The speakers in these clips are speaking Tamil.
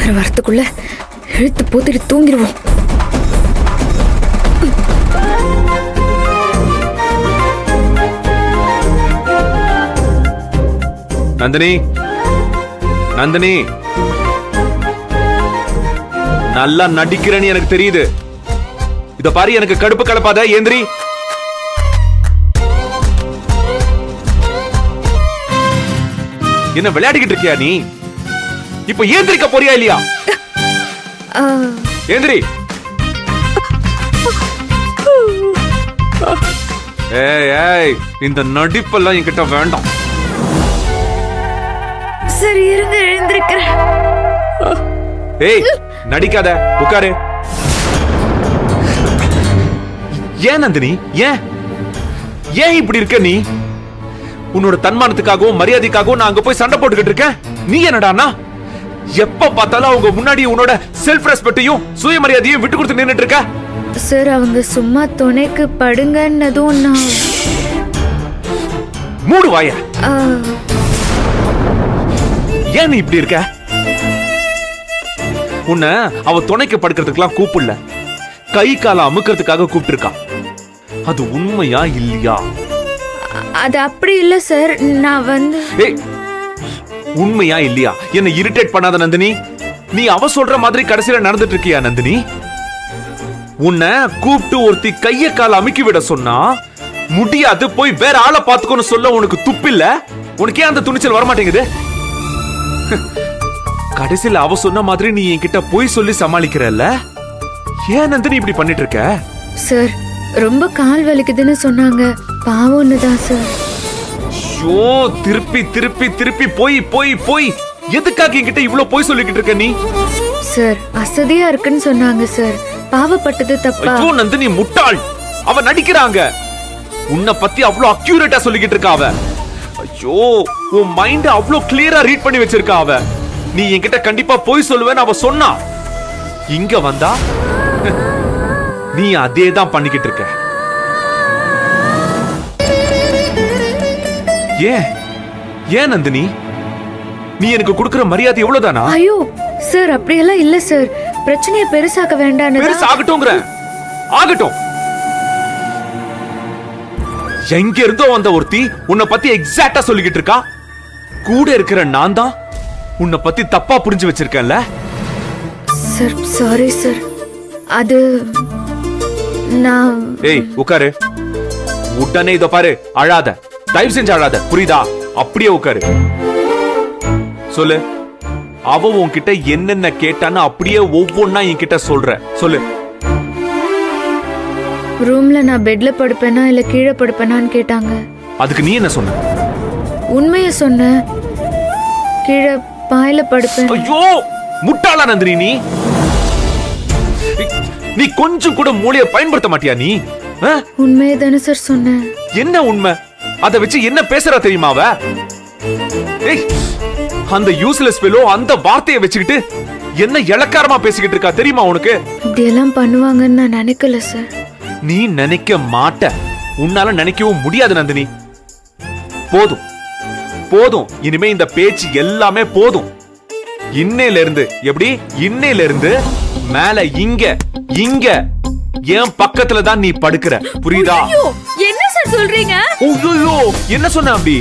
சார் வரத்துக்குள்ள இழுத்து போத்திட்டு தூங்கிடுவோம். நந்தினி, நந்தினி, நல்லா நடிக்கிறேன்னு எனக்கு தெரியுது. இத பாரு, எனக்கு கடுப்பு கலப்பாத. ஏந்திரி. என்ன விளையாடிக்கிட்டு இருக்கியா நீ? இப்ப ஏந்திரிக்க போறியா இல்லையா? ஏந்திரி. ஏய் ஏய், இந்த நடிப்பெல்லாம் என்கிட்ட வேண்டாம். சரி இருங்க, எழுந்திருக்கிறேன். ஏய், நடிக்காத, உட்காரு. ஏன் நந்தினி, ஏன் ஏன் இப்படி இருக்க நீ? உன்னோட தன்மானத்துக்காகவும் மரியாதைக்காகவும் நான் அங்க போய் சண்டை போட்டுக்கிட்டு இருக்கேன். நீ என்னடானா எப்ப பார்த்தாலும் அவங்க முன்னாடி உன்னோட செல்ஃப் ரெஸ்பெக்டையும் சுயமரியாதையும் விட்டு கொடுத்து நின்னுட்டு இருக்க. சார் அவங்க சும்மா துணைக்கு படுங்கன்னதும் நான் மூடு வாய. ஏன் நீ இப்படி இருக்க? உன்னை அவ துணைக்கு படுக்கிறதுக்கெல்லாம் கூப்பிடல, கை கால அமுக்கிறதுக்காக கூப்பிட்டு இருக்கா. அது உண்மையா இல்லையா? அது அப்படி இல்ல சார். நான் வந்து உண்மையா இல்லையா? என்ன இரிட்டேட் பண்ணாத நந்தினி. நீ அவ சொல்ற மாதிரி கடைசியில நடந்துட்டு இருக்கியா நந்தினி? உன்னை கூப்பிட்டு ஒருத்தி கைய கால அமுக்கி விட சொன்னா முடியாது, போய் வேற ஆளை பாத்துக்கோன்னு சொல்ல உனக்கு துப்பில்ல? உனக்கே அந்த துணிச்சல் வரமாட்டேங்குது? கடைசியில அவ சொன்ன மாதிரி நீ என்கிட்ட போய் சொல்லி சமாளிக்கிறல்ல? ஏன் நந்தினி இப்படி பண்ணிட்டு இருக்க? சார் ரொம்ப கால் வலிக்குதுன்னு சொன்னாங்க, பாவம்னுதான் சார். ஐயோ, திருப்பி திருப்பி திருப்பி போய் போய் போய் எதுக்காக என்கிட்ட இவ்ளோ போய் சொல்லிக்கிட்டு இருக்க நீ? சார் அசதியா இருக்குன்னு சொன்னாங்க சார், பாவப்பட்டது தப்பா? ஐயோ நந்தினி முட்டாள், அவ நடிக்கிறாங்க. உன்னை பத்தி அவ்ளோ அக்யூரேட்டா சொல்லிக்கிட்டு இருக்கா அவ. ஐயோ, உன் மைண்ட் அவ்ளோ கிளியரா ரீட் பண்ணி வச்சிருக்கா அவ. நீ என்கிட்ட கண்டிப்பா போய் சொல்லுவேன்னு அவ சொன்னா. இங்க வந்தா நீ அதே தான் பண்ணிக்கிட்டு இருக்க. ஏன் ஏன் நந்தினி, நீ எனக்கு கொடுக்கிற மரியாதை எவ்வளவுதானா? ஐயோ சார் அப்படியெல்லாம் இல்ல சார், பிரச்சனையை பெருசாக்க வேண்டாம். பெருசாகட்டும்ங்கற ஆகட்டும். எங்க இருந்தோ வந்த ஒருத்தி உன்னை பத்தி எக்ஸாக்ட்டா சொல்லிக்கிட்டு இருக்கா. கூட இருக்கிற நான் தான் உன்னை பத்தி தப்பா புரிஞ்சு வச்சிருக்கேன்ல. சார் சாரி சார், அது நான். ஏய் உட்காரு. உடனே இதோ பாரு, அழாத, தயவு செஞ்சு அழாத, புரியுதா? அப்படியே உட்காரு. சொல்லு, அவ உன்கிட்ட என்னென்ன கேட்டான்னு அப்படியே ஒவ்வொன்னா என்கிட்ட சொல்ற. சொல்லு. ரூம்ல நான் பெட்ல படுப்பேனா இல்ல கீழே படுப்பேனான்னு கேட்டாங்க. அதுக்கு நீ என்ன சொன்ன? உண்மைய சொன்ன, கீழே பாயில படுப்பேன். ஐயோ முட்டாளா நந்தினி நீ. நீ கொஞ்சம் கூட மூளைய பயன்படுத்த மாட்டியா நீ? உண்மையை தானே சார் சொன்னேன். என்ன உண்மை? அத வச்சு என்ன பேசுறா தெரியுமா அவ? அந்த யூஸ்லெஸ் ஃபெலோ அந்த வார்த்தையை வச்சுக்கிட்டு என்ன இளக்காரமா பேசிக்கிட்டு இருக்கா தெரியுமா உனக்கு? இப்படி எல்லாம் பண்ணுவாங்கன்னு நான் நினைக்கல சார். நீ நினைக்க மாட்ட, உன்னால நினைக்கவும் முடியாது நந்தினி. போதும் போதும், இனிமே இந்த பேச்சு எல்லாமே போதும். இன்னையில இருந்து எப்படி? இன்னையில இருந்து மேல இங்க இங்க என் பக்கத்துல தான் நீ படுக்கிற, புரியுதா? என்ன சார் சொல்றீங்க? ஐயோ என்ன சொன்ன அப்படி?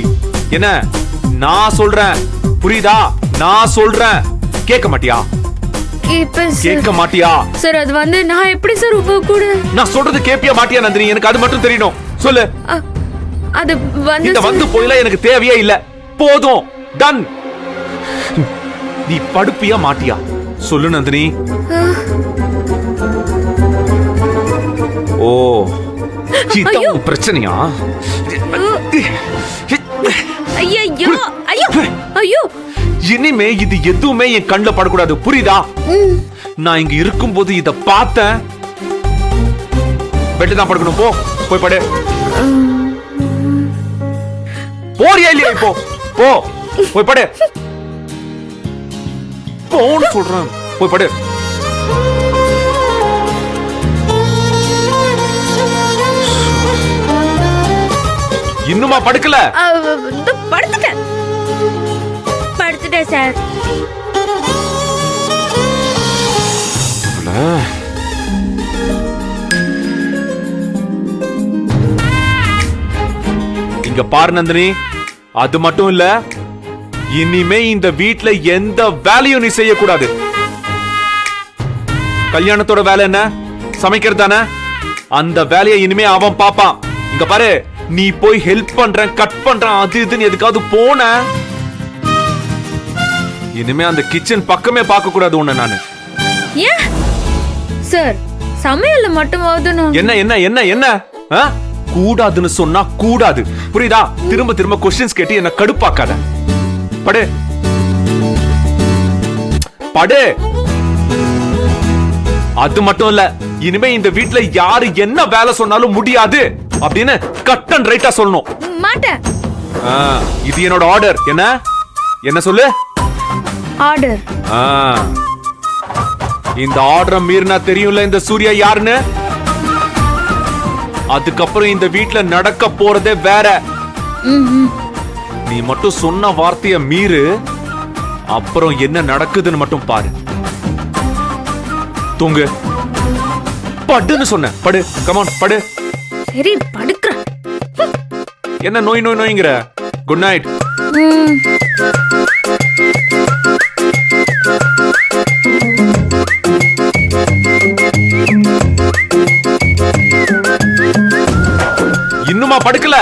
என்ன நான் சொல்றேன் புரியுதா? நான் சொல்றேன், கேட்க மாட்டியா? கேட்க மாட்டியா? சார் அது வந்து நான் எப்படி சார் உங்க கூட? நான் சொல்றது கேப்பியா மாட்டியா நந்தினி? எனக்கு அது மட்டும் தெரியணும். சொல்லு. அது வந்து இந்த வந்து போயில எனக்கு தேவையே இல்ல. போதும், டன். நீ படுப்பியா மாட்டியா? சொல்லு நந்தினி. ஓ இதான் பிரச்சனையா? ஐயோ ஐயோ ஐயோ, இனிமே இது எதுவுமே என் கண்ணுல படக்கூடாது, புரியுதா? நான் இங்க இருக்கும் போது இத பார்த்தேன். பெட்ல தான் படுக்கணும். போ, போய் படு. போறியா இல்லையா? இப்போ போ, போய் படு. போன்னு சொல்றேன், போய் படு. இன்னுமா படுக்கல? படுத்துட்டேன் சார். இங்க பாரு நந்தினி, அது மட்டும் இல்ல, இனிமே இந்த வீட்ல எந்த வேலையும் நீ செய்யக்கூடாது. கல்யாணத்தோட வேலை என்ன? சமைக்கிறது தானே? அந்த வேலையை இனிமே அவன் பாப்பான். இங்க பாரு, நீ போய் ஹெல்ப் பண்றேன், கட் பண்றேன், அது இதுன்னு எதுக்காவது போன, இனிமே அந்த கிச்சன் பக்கமே பார்க்க கூடாது உன்னை நானு. ஏன் சார், சமையல்ல மட்டுமாவது நான் என்ன என்ன என்ன என்ன ஆ? கூடாதுன்னு சொன்னா கூடாது, புரியுதா? திரும்ப திரும்ப கொஸ்டின்ஸ் கேட்டு என்ன கடுப்பாக்காத. படு படு. அது மட்டும் இல்ல, இனிமே இந்த வீட்ல யாரு என்ன வேலை சொன்னாலும் முடியாது அப்படின்னு கட் அண்ட் ரைட்டா சொல்லணும். மாட்டேன். இது என்னோட ஆர்டர். என்ன என்ன சொல்லு? ஆர்டர். இந்த ஆர்டரை மீறினா தெரியும்ல இந்த சூர்யா யாருன்னு. அதுக்கப்புறம் இந்த வீட்ல நடக்க போறதே வேற. நீ மட்டும் சொன்ன வார்த்தைய மீறு, அப்புறம் என்ன நடக்குதுன்னு மட்டும் பாரு. தூங்கு. படுன்னு சொன்ன. படு, கமான் படு. சரி, படுக்கிறேன். என்ன நோய் நோய் நோய்ங்கிற? Good night. இன்னுமா படுக்கல?